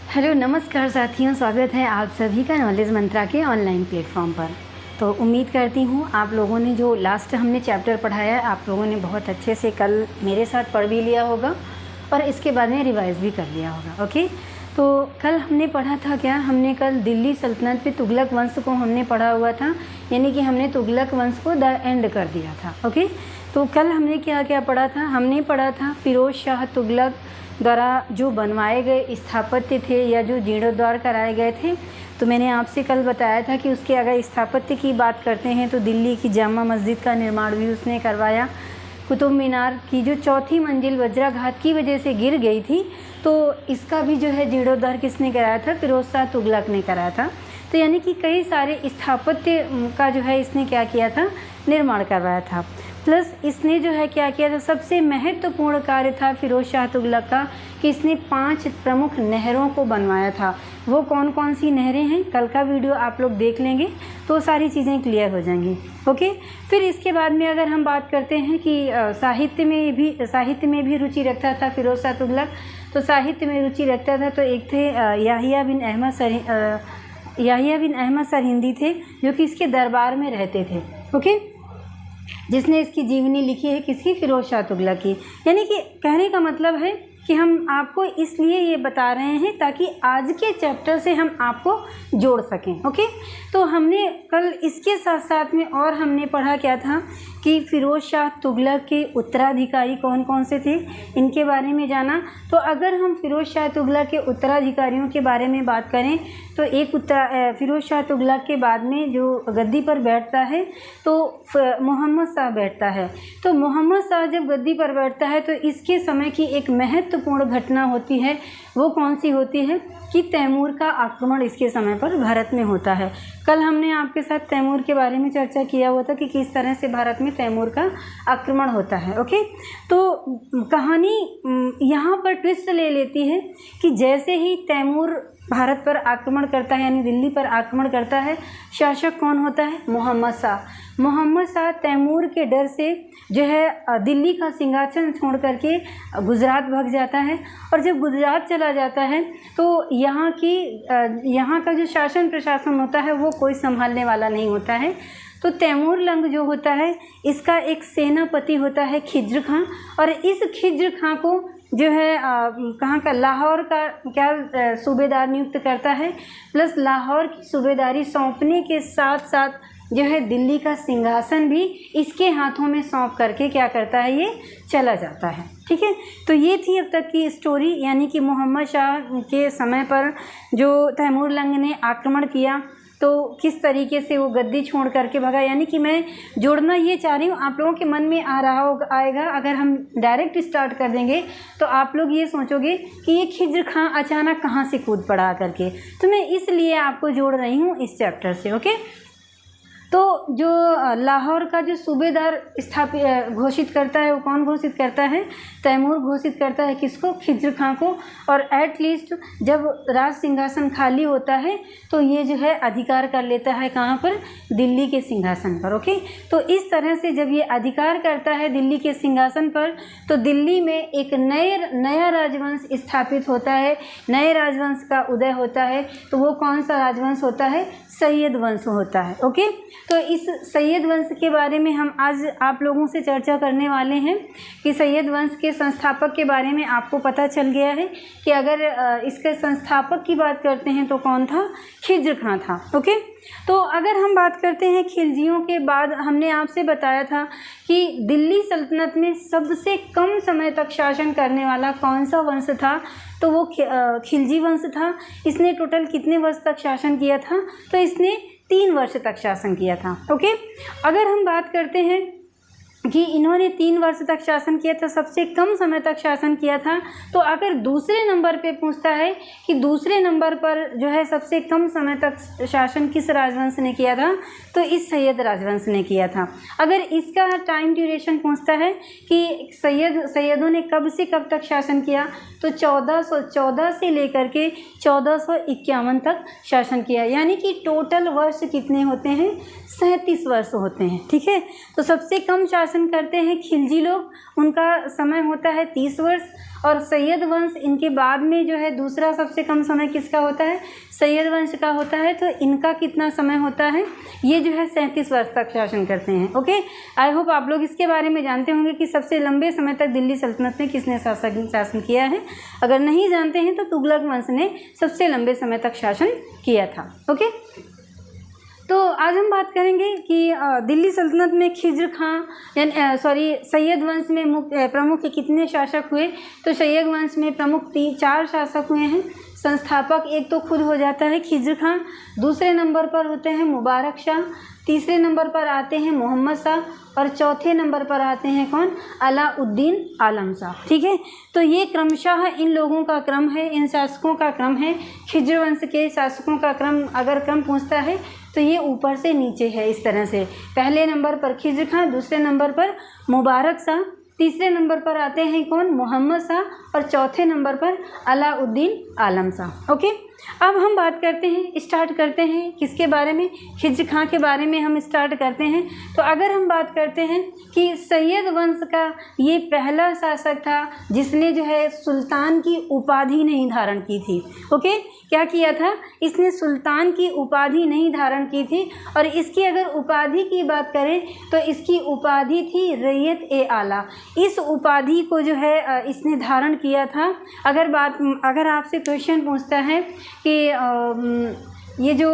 Hello नमस्कार साथियों, स्वागत है आप सभी का नॉलेज मंत्रा के ऑनलाइन प्लेटफॉर्म पर। तो उम्मीद करती हूँ आप लोगों ने जो लास्ट हमने चैप्टर पढ़ाया है आप लोगों ने बहुत अच्छे से कल मेरे साथ पढ़ भी लिया होगा और इसके बाद में रिवाइज़ भी कर लिया होगा। ओके, तो कल हमने पढ़ा था क्या, हमने कल दिल्ली सल्तनत पे तुगलक वंश को हमने पढ़ा हुआ था, यानी कि हमने तुगलक वंश को द एंड कर दिया था। ओके, तो कल हमने क्या क्या पढ़ा था, हमने पढ़ा था फिरोज शाह तुगलक द्वारा जो बनवाए गए स्थापत्य थे या जो जीर्णोद्धार कराए गए थे। तो मैंने आपसे कल बताया था कि उसके अगर स्थापत्य की बात करते हैं तो दिल्ली की जामा मस्जिद का निर्माण भी उसने करवाया। कुतुब मीनार की जो चौथी मंजिल वज्राघात की वजह से गिर गई थी, तो इसका भी जो है जीर्णोद्धार किसने कराया था, फिरोज शाह तुगलक ने कराया था। तो यानी कि कई सारे स्थापत्य का जो है इसने क्या किया था, निर्माण करवाया था। प्लस इसने जो है क्या किया था, सबसे महत्वपूर्ण कार्य था फिरोज शाह तुगलक का कि इसने 5 प्रमुख नहरों को बनवाया था। वो कौन कौन सी नहरें हैं, कल का वीडियो आप लोग देख लेंगे तो सारी चीज़ें क्लियर हो जाएंगी। ओके, फिर इसके बाद में अगर हम बात करते हैं कि साहित्य में भी रुचि रखता था फिरोज शाह तुगलक। तो साहित्य में रुचि रखता था तो एक थे याहिया बिन अहमद सरहिंदी थे, जो कि इसके दरबार में रहते थे। ओके, जिसने इसकी जीवनी लिखी है किसकी, फिरोज शाह तुगलक की। यानी कि कहने का मतलब है कि हम आपको इसलिए ये बता रहे हैं ताकि आज के चैप्टर से हम आपको जोड़ सकें। ओके, तो हमने कल इसके साथ साथ में और हमने पढ़ा क्या था कि फिरोज शाह तुगलक के उत्तराधिकारी कौन कौन से थे, इनके बारे में जाना। तो अगर हम फिरोज शाह तुगलक के उत्तराधिकारियों के बारे में बात करें तो एक फिरोज शाह तुगलक के बाद में जो गद्दी पर बैठता है तो मोहम्मद शाह बैठता है। तो मोहम्मद शाह जब गद्दी पर बैठता है तो इसके समय की एक महत्वपूर्ण घटना होती है। वो कौन सी होती है कि तैमूर का आक्रमण इसके समय पर भारत में होता है। कल हमने आपके साथ तैमूर के बारे में चर्चा किया हुआ था कि किस तरह से भारत में तैमूर का आक्रमण होता है। ओके, तो कहानी यहाँ पर ट्विस्ट ले लेती है कि जैसे ही तैमूर भारत पर आक्रमण करता है, यानी दिल्ली पर आक्रमण करता है, शासक कौन होता है, मोहम्मद शाह। मोहम्मद शाह तैमूर के डर से जो है दिल्ली का सिंहासन छोड़ करके गुजरात भाग जाता है। और जब गुजरात चला जाता है तो यहाँ का जो शासन प्रशासन होता है वो कोई संभालने वाला नहीं होता है। तो तैमूर लंग जो होता है इसका एक सेनापति होता है खिज्र खां, और इस खिज्र खां को जो है कहाँ का, लाहौर का क्या सूबेदार नियुक्त करता है। प्लस लाहौर की सूबेदारी सौंपने के साथ साथ जो है दिल्ली का सिंहासन भी इसके हाथों में सौंप करके क्या करता है, ये चला जाता है। ठीक है, तो ये थी अब तक की स्टोरी, यानी कि मोहम्मद शाह के समय पर जो तैमूर लंग ने आक्रमण किया तो किस तरीके से वो गद्दी छोड़ करके भगा। यानी कि मैं जोड़ना ये चाह रही हूँ, आप लोगों के मन में आएगा अगर हम डायरेक्ट स्टार्ट कर देंगे तो आप लोग ये सोचोगे कि ये खिज्र खां अचानक कहाँ से कूद पड़ा करके। तो मैं इसलिए आपको जोड़ रही हूँ इस चैप्टर से। ओके, तो जो लाहौर का जो सूबेदार घोषित करता है वो कौन घोषित करता है, तैमूर घोषित करता है किसको, खिज्र खां को। और एटलीस्ट जब राज सिंहासन खाली होता है तो ये जो है अधिकार कर लेता है कहाँ पर, दिल्ली के सिंहासन पर। ओके, तो इस तरह से जब ये अधिकार करता है दिल्ली के सिंहासन पर तो दिल्ली में एक नया राजवंश स्थापित होता है, नए राजवंश का उदय होता है। तो वो कौन सा राजवंश होता है, सैयद वंश होता है। ओके, तो इस सैयद वंश के बारे में हम आज आप लोगों से चर्चा करने वाले हैं कि सैयद वंश के संस्थापक के बारे में आपको पता चल गया है कि अगर इसके संस्थापक की बात करते हैं तो कौन था, खिज्र खां था। ओके, तो अगर हम बात करते हैं खिलजियों के बाद, हमने आपसे बताया था कि दिल्ली सल्तनत में सबसे कम समय तक शासन करने वाला कौन सा वंश था, तो वो खिलजी वंश था। इसने टोटल कितने वर्ष तक शासन किया था, तो इसने 3 वर्ष तक शासन किया था। ओके, अगर हम बात करते हैं कि इन्होंने 3 वर्ष तक शासन किया था, सबसे कम समय तक शासन किया था, तो अगर दूसरे नंबर पे पूछता है कि दूसरे नंबर पर जो है सबसे कम समय तक शासन किस राजवंश ने किया था, तो इस सैयद राजवंश ने किया था। अगर इसका टाइम ड्यूरेशन पूछता है कि सैयदों ने कब से कब तक शासन किया, तो 1414 से लेकर के 1451 तक शासन किया। यानी कि टोटल वर्ष कितने होते हैं, 37 वर्ष होते हैं। ठीक है, तो सबसे कम शासन शासन करते हैं खिलजी लोग, उनका समय होता है 30 वर्ष। और सैयद वंश इनके बाद में जो है दूसरा सबसे कम समय किसका होता है, सैयद वंश का होता है। तो इनका कितना समय होता है, ये जो है 37 वर्ष तक शासन करते हैं। ओके, आई होप आप लोग इसके बारे में जानते होंगे कि सबसे लंबे समय तक दिल्ली सल्तनत में किसने शासन किया है। अगर नहीं जानते हैं तो तुगलक वंश ने सबसे लंबे समय तक शासन किया था। ओके, तो आज हम बात करेंगे कि दिल्ली सल्तनत में खिज्र खां सैयद वंश में प्रमुख कितने शासक हुए। तो सैयद वंश में प्रमुख 4 शासक हुए हैं। संस्थापक एक तो खुद हो जाता है खिज्र खां, दूसरे नंबर पर होते हैं मुबारक शाह, तीसरे नंबर पर आते हैं मोहम्मद शाह और चौथे नंबर पर आते हैं कौन, अलाउद्दीन आलम शाह। ठीक है, तो ये क्रमशः इन लोगों का क्रम है, इन शासकों का क्रम है। खिज्र वंश के शासकों का क्रम अगर क्रम पूछता है तो ये ऊपर से नीचे है इस तरह से। पहले नंबर पर खिज्र खां, दूसरे नंबर पर मुबारक शाह, तीसरे नंबर पर आते हैं कौन, मोहम्मद शाह और चौथे नंबर पर अलाउद्दीन आलम शाह। ओके, अब हम बात करते हैं, स्टार्ट करते हैं किसके बारे में, खिज्र खां के बारे में हम स्टार्ट करते हैं। तो अगर हम बात करते हैं कि सैयद वंश का ये पहला शासक था जिसने जो है सुल्तान की उपाधि नहीं धारण की थी। ओके, क्या किया था, इसने सुल्तान की उपाधि नहीं धारण की थी। और इसकी अगर उपाधि की बात करें तो इसकी उपाधि थी रैयत-ए-आला। इस उपाधि को जो है इसने धारण किया था। अगर आपसे क्वेश्चन पूछता है कि ये जो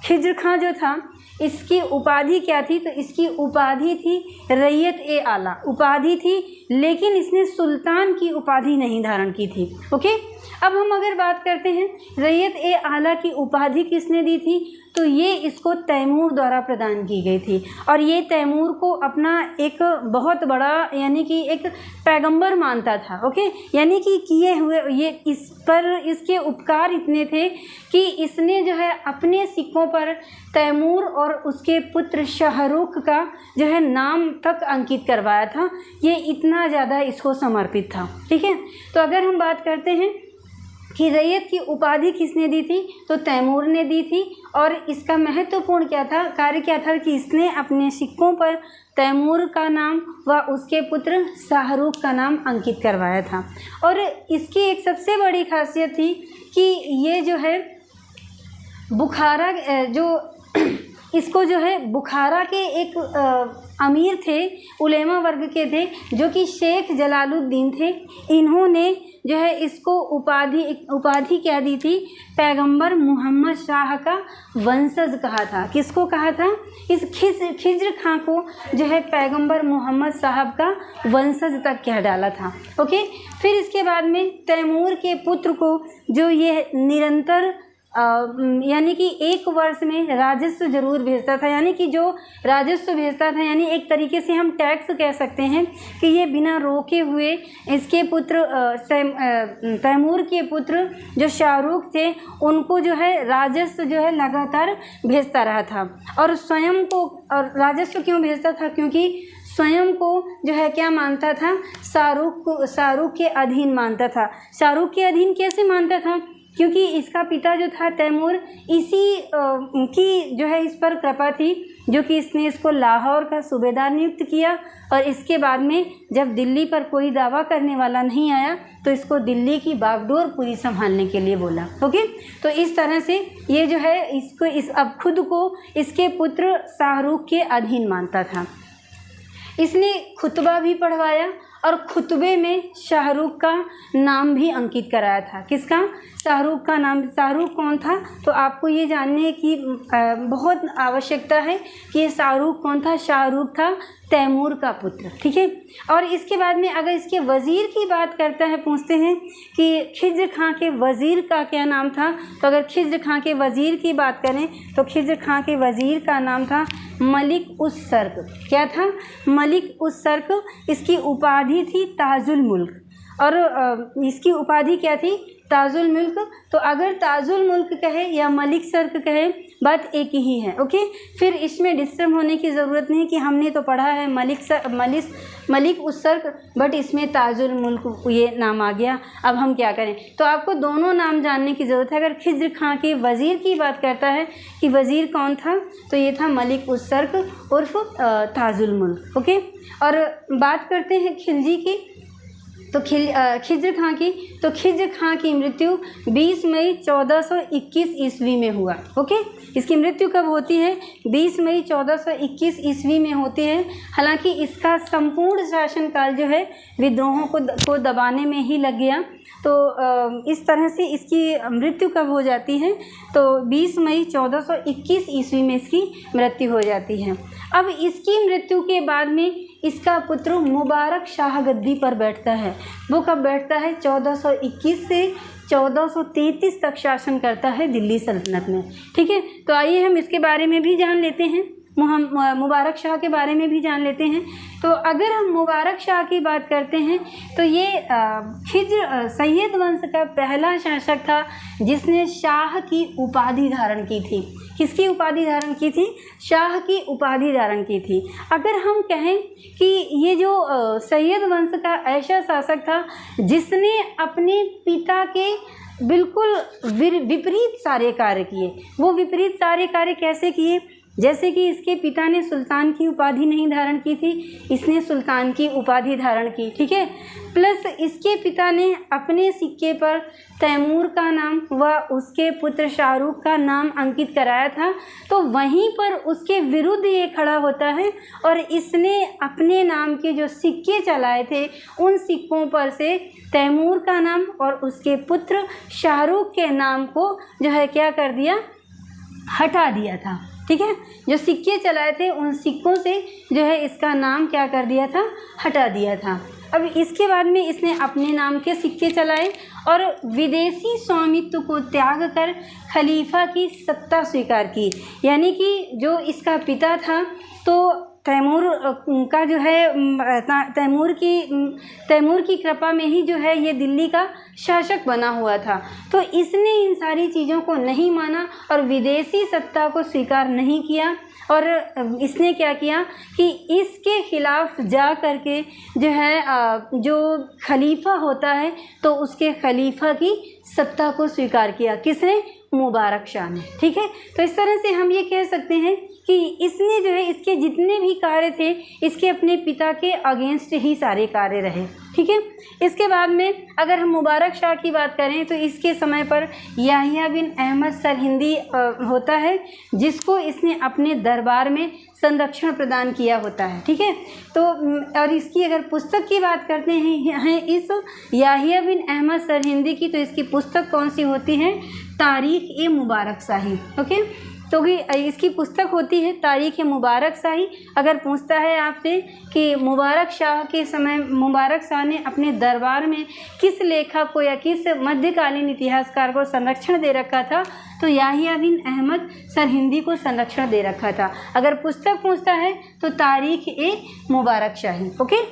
खिज्र खां जो था इसकी उपाधि क्या थी, तो इसकी उपाधि थी रैयत-ए-आला उपाधि थी, लेकिन इसने सुल्तान की उपाधि नहीं धारण की थी। ओके, अब हम अगर बात करते हैं रैयत-ए-आला की उपाधि किसने दी थी, तो ये इसको तैमूर द्वारा प्रदान की गई थी। और ये तैमूर को अपना एक बहुत बड़ा यानी कि एक पैगंबर मानता था। ओके, यानी कि किए हुए ये इस पर इसके उपकार इतने थे कि इसने जो है अपने सिक्कों पर तैमूर और उसके पुत्र शाहरुख का जो है नाम तक अंकित करवाया था। ये इतना ज़्यादा इसको समर्पित था। ठीक है, तो अगर हम बात करते हैं कि रैयत की उपाधि किसने दी थी, तो तैमूर ने दी थी। और इसका महत्वपूर्ण क्या था, कार्य क्या था कि इसने अपने सिक्कों पर तैमूर का नाम व उसके पुत्र शाहरुख का नाम अंकित करवाया था। और इसकी एक सबसे बड़ी खासियत थी कि ये जो है बुखारा जो इसको जो है बुखारा के एक अमीर थे, उलेमा वर्ग के थे, जो कि शेख जलालुद्दीन थे। इन्होंने जो है इसको उपाधि क्या दी थी, पैगंबर मोहम्मद शाह का वंशज कहा था। किसको कहा था, इस खिज्र खां को जो है पैगंबर मोहम्मद साहब का वंशज तक कह डाला था। ओके, फिर इसके बाद में तैमूर के पुत्र को जो ये निरंतर यानी कि 1 वर्ष में राजस्व जरूर भेजता था, यानी कि जो राजस्व भेजता था, यानी एक तरीके से हम टैक्स कह सकते हैं कि ये बिना रोके हुए इसके पुत्र तैमूर के पुत्र जो शाहरुख थे उनको जो है राजस्व जो है लगातार भेजता रहा था। और स्वयं को, और राजस्व क्यों भेजता था, क्योंकि स्वयं को जो है क्या मानता था, शाहरुख के अधीन मानता था। शाहरुख के अधीन कैसे मानता था, क्योंकि इसका पिता जो था तैमूर, इसी की जो है इस पर कृपा थी, जो कि इसने इसको लाहौर का सूबेदार नियुक्त किया। और इसके बाद में जब दिल्ली पर कोई दावा करने वाला नहीं आया तो इसको दिल्ली की बागडोर पूरी संभालने के लिए बोला। ओके, तो इस तरह से ये जो है इसको अब खुद को इसके पुत्र शाहरुख के अधीन मानता था। इसने खुतबा भी पढ़वाया और खुतबे में शाहरुख का नाम भी अंकित कराया था। किसका, शाहरुख का नाम। शाहरुख कौन था, तो आपको ये जानने की बहुत आवश्यकता है कि ये शाहरुख कौन था। शाहरुख था तैमूर का पुत्र। ठीक है, और इसके बाद में अगर इसके वज़ीर की बात करता है, पूछते हैं कि खिज्र खां के वज़ीर का क्या नाम था। तो अगर खिज्र खां के वज़ीर की बात करें तो खिज्र खां के वज़ीर का नाम था मलिक उस सर्क। क्या था, मलिक उस सर्क। इसकी उपाधि थी ताजुल मुल्क। और इसकी उपाधि क्या थी? ताजुल मुल्क। तो अगर ताजुल मुल्क कहे या मलिक सर्क कहे, बात एक ही है। ओके, फिर इसमें डिस्टर्ब होने की ज़रूरत नहीं कि हमने तो पढ़ा है मलिक उस सर्क, बट इसमें ताजुल मुल्क ये नाम आ गया। अब हम क्या करें? तो आपको दोनों नाम जानने की ज़रूरत है। अगर खिज्र खां के वज़ीर की बात करता है कि वज़ीर कौन था, तो ये था मलिक उस सर्क उर्फ ताजुल मुल्क। ओके, और बात करते हैं खिलजी की, तो खिज्र खां की। तो खिज्र खां की मृत्यु 20 मई 1421 ईस्वी में हुआ। ओके, इसकी मृत्यु कब होती है? 20 मई 1421 ईस्वी में होती है। हालांकि इसका संपूर्ण शासनकाल जो है विद्रोहों को दबाने में ही लग गया। तो इस तरह से इसकी मृत्यु कब हो जाती है? तो 20 मई 1421 ईस्वी में इसकी मृत्यु हो जाती है। अब इसकी मृत्यु के बाद में इसका पुत्र मुबारक शाह गद्दी पर बैठता है। वो कब बैठता है? 1421 से 1433 तक शासन करता है दिल्ली सल्तनत में। ठीक है, तो आइए हम इसके बारे में भी जान लेते हैं, मुबारक शाह के बारे में भी जान लेते हैं। तो अगर हम मुबारक शाह की बात करते हैं तो ये खिज्र सैयद वंश का पहला शासक था जिसने शाह की उपाधि धारण की थी। किसकी उपाधि धारण की थी? शाह की उपाधि धारण की थी। अगर हम कहें कि ये जो सैयद वंश का ऐसा शासक था जिसने अपने पिता के बिल्कुल विपरीत सारे कार्य किए। वो विपरीत सारे कार्य कैसे किए? जैसे कि इसके पिता ने सुल्तान की उपाधि नहीं धारण की थी, इसने सुल्तान की उपाधि धारण की। ठीक है, प्लस इसके पिता ने अपने सिक्के पर तैमूर का नाम व उसके पुत्र शाहरुख का नाम अंकित कराया था। तो वहीं पर उसके विरुद्ध ये खड़ा होता है और इसने अपने नाम के जो सिक्के चलाए थे उन सिक्कों पर से तैमूर का नाम और उसके पुत्र शाहरुख के नाम को जो है क्या कर दिया? हटा दिया था। ठीक है, जो सिक्के चलाए थे उन सिक्कों से जो है इसका नाम क्या कर दिया था? हटा दिया था। अब इसके बाद में इसने अपने नाम के सिक्के चलाए और विदेशी स्वामित्व को त्याग कर खलीफा की सत्ता स्वीकार की। यानी कि जो इसका पिता था तो तैमूर का जो है तैमूर की कृपा में ही जो है ये दिल्ली का शासक बना हुआ था। तो इसने इन सारी चीज़ों को नहीं माना और विदेशी सत्ता को स्वीकार नहीं किया और इसने क्या किया कि इसके खिलाफ जा करके जो है जो खलीफा होता है तो उसके खलीफा की सत्ता को स्वीकार किया। किसने? मुबारक शाह ने। ठीक है, तो इस तरह से हम ये कह सकते हैं कि इसने जो है इसके जितने भी कार्य थे इसके अपने पिता के अगेंस्ट ही सारे कार्य रहे। ठीक है, इसके बाद में अगर हम मुबारक शाह की बात करें तो इसके समय पर याहिया बिन अहमद सरहिंदी होता है जिसको इसने अपने दरबार में संरक्षण प्रदान किया होता है। ठीक है, तो और इसकी अगर पुस्तक की बात करते हैं इस याहिया बिन अहमद सरहिंदी की, तो इसकी पुस्तक कौन सी होती है? तारीख मुबारक शाही। ओके, तो इसकी पुस्तक होती है तारीख मुबारक शाही। अगर पूछता है आपसे कि मुबारक शाह के समय मुबारक शाह ने अपने दरबार में किस लेखक को या किस मध्यकालीन इतिहासकार को संरक्षण दे रखा था, तो याहिया बिन अहमद सरहिंदी को संरक्षण दे रखा था। अगर पुस्तक पूछता है तो तारीख मुबारक शाही। ओके,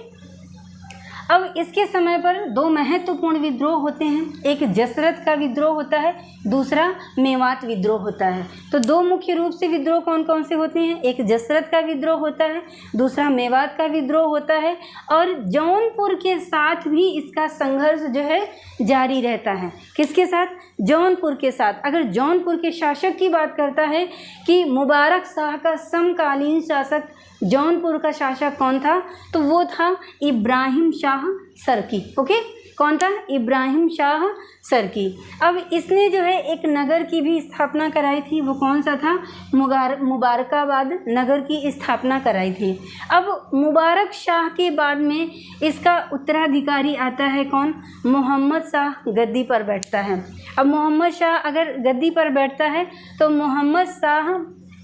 अब इसके समय पर दो महत्वपूर्ण विद्रोह होते हैं। एक जसरत का विद्रोह होता है, दूसरा मेवात विद्रोह होता है। तो दो मुख्य रूप से विद्रोह कौन कौन से होते हैं? एक जसरत का विद्रोह होता है, दूसरा मेवात का विद्रोह होता है। और जौनपुर के साथ भी इसका संघर्ष जो है जारी रहता है। किसके साथ? जौनपुर के साथ। अगर जौनपुर के शासक की बात करता है कि मुबारक शाह का समकालीन शासक जौनपुर का शासक कौन था, तो वो था इब्राहिम शाह सरकी। ओके, कौन था? इब्राहिम शाह सरकी। अब इसने जो है एक नगर की भी स्थापना कराई थी, वो कौन सा था? मुबारकाबाद नगर की स्थापना कराई थी। अब मुबारक शाह के बाद में इसका उत्तराधिकारी आता है कौन? मोहम्मद शाह गद्दी पर बैठता है। अब मोहम्मद शाह अगर गद्दी पर बैठता है तो मोहम्मद शाह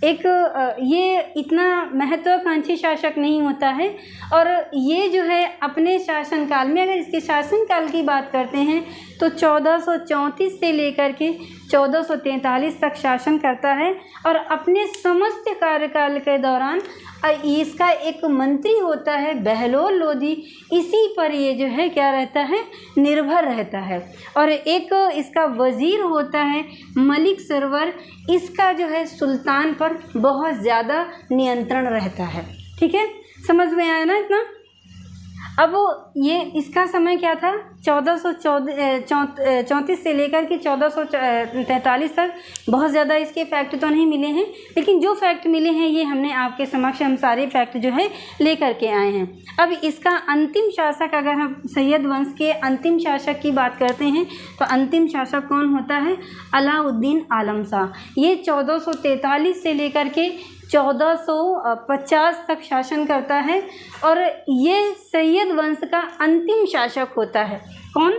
एक ये इतना महत्वाकांक्षी शासक नहीं होता है। और ये जो है अपने शासनकाल में, अगर इसके शासनकाल की बात करते हैं तो 1434 से लेकर के 1443 तक शासन करता है। और अपने समस्त कार्यकाल के दौरान इसका एक मंत्री होता है बहलोल लोदी, इसी पर ये जो है क्या रहता है, निर्भर रहता है। और एक इसका वज़ीर होता है मलिक सरवर, इसका जो है सुल्तान पर बहुत ज़्यादा नियंत्रण रहता है। ठीक है, समझ में आया ना इतना। अब ये इसका समय क्या था, 1434 से लेकर के 1443 तक। बहुत ज़्यादा इसके फैक्ट तो नहीं मिले हैं, लेकिन जो फैक्ट मिले हैं ये हमने आपके समक्ष, हम सारे फैक्ट जो है लेकर के आए हैं। अब इसका अंतिम शासक, अगर हम सैयद वंश के अंतिम शासक की बात करते हैं तो अंतिम शासक कौन होता है, अलाउद्दीन आलम शाह। ये 1443 से लेकर के 1450 तक शासन करता है। और ये सैयद वंश का अंतिम शासक होता है। कौन,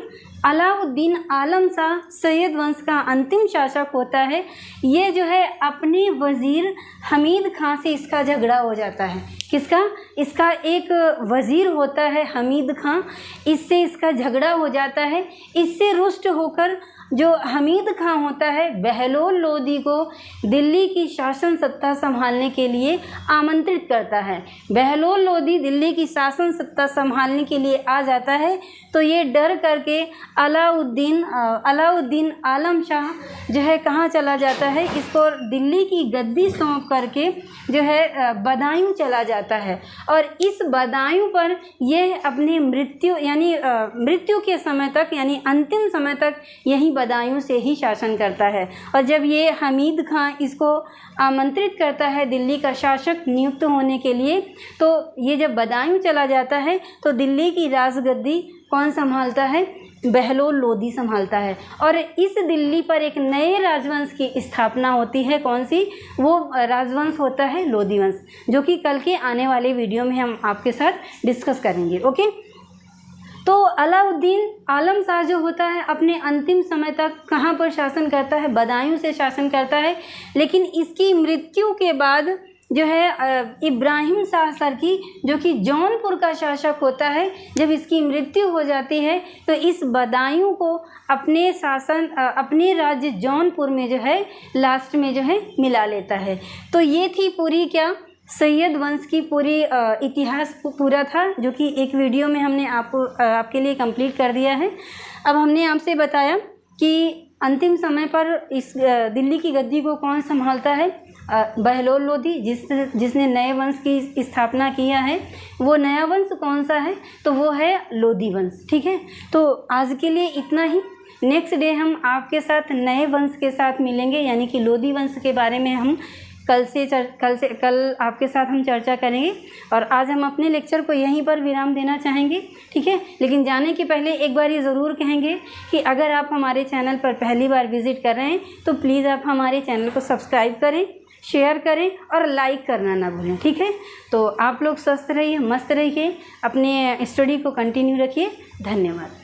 अलाउद्दीन आलम शाह सैयद वंश का अंतिम शासक होता है। ये जो है अपने वज़ीर हमीद खां से इसका झगड़ा हो जाता है। किसका, इसका एक वज़ीर होता है हमीद खां, इससे इसका झगड़ा हो जाता है। इससे रुष्ट होकर जो हमीद खां होता है बहलोल लोदी को दिल्ली की शासन सत्ता संभालने के लिए आमंत्रित करता है। बहलोल लोदी दिल्ली की शासन सत्ता संभालने के लिए आ जाता है तो ये डर करके अलाउद्दीन आलम शाह जो है कहाँ चला जाता है, इसको दिल्ली की गद्दी सौंप करके जो है बदायूं चला जाता है। और इस बदायूं पर यह अपनी मृत्यु यानी मृत्यु के समय तक यानी अंतिम समय तक यहीं बदायूं से ही शासन करता है। और जब ये हमीद खां इसको आमंत्रित करता है दिल्ली का शासक नियुक्त होने के लिए, तो ये जब बदायूं चला जाता है तो दिल्ली की राजगद्दी कौन संभालता है, बहलोल लोदी संभालता है। और इस दिल्ली पर एक नए राजवंश की स्थापना होती है। कौन सी, वो राजवंश होता है लोदी वंश, जो कि कल के आने वाले वीडियो में हम आपके साथ डिस्कस करेंगे। ओके, तो अलाउद्दीन आलम शाह जो होता है अपने अंतिम समय तक कहाँ पर शासन करता है, बदायूं से शासन करता है। लेकिन इसकी मृत्यु के बाद जो है इब्राहिम शाह सरकी, जो कि जौनपुर का शासक होता है, जब इसकी मृत्यु हो जाती है तो इस बदायूं को अपने शासन अपने राज्य जौनपुर में जो है लास्ट में जो है मिला लेता है। तो ये थी पूरी क्या, सैयद वंश की पूरी इतिहास पूरा था, जो कि एक वीडियो में हमने आपके लिए कंप्लीट कर दिया है। अब हमने आपसे बताया कि अंतिम समय पर इस दिल्ली की गद्दी को कौन संभालता है, बहलोल लोदी, जिसने नए वंश की स्थापना किया है। वो नया वंश कौन सा है, तो वो है लोदी वंश। ठीक है, तो आज के लिए इतना ही। नेक्स्ट डे हम आपके साथ नए वंश के साथ मिलेंगे, यानी कि लोदी वंश के बारे में हम कल आपके साथ हम चर्चा करेंगे। और आज हम अपने लेक्चर को यहीं पर विराम देना चाहेंगे। ठीक है, लेकिन जाने के पहले एक बार ये ज़रूर कहेंगे कि अगर आप हमारे चैनल पर पहली बार विज़िट कर रहे हैं तो प्लीज़ आप हमारे चैनल को सब्सक्राइब करें, शेयर करें और लाइक करना ना भूलें। ठीक है, तो आप लोग स्वस्थ रहिए, मस्त रहिए, अपने स्टडी को कंटिन्यू रखिए। धन्यवाद।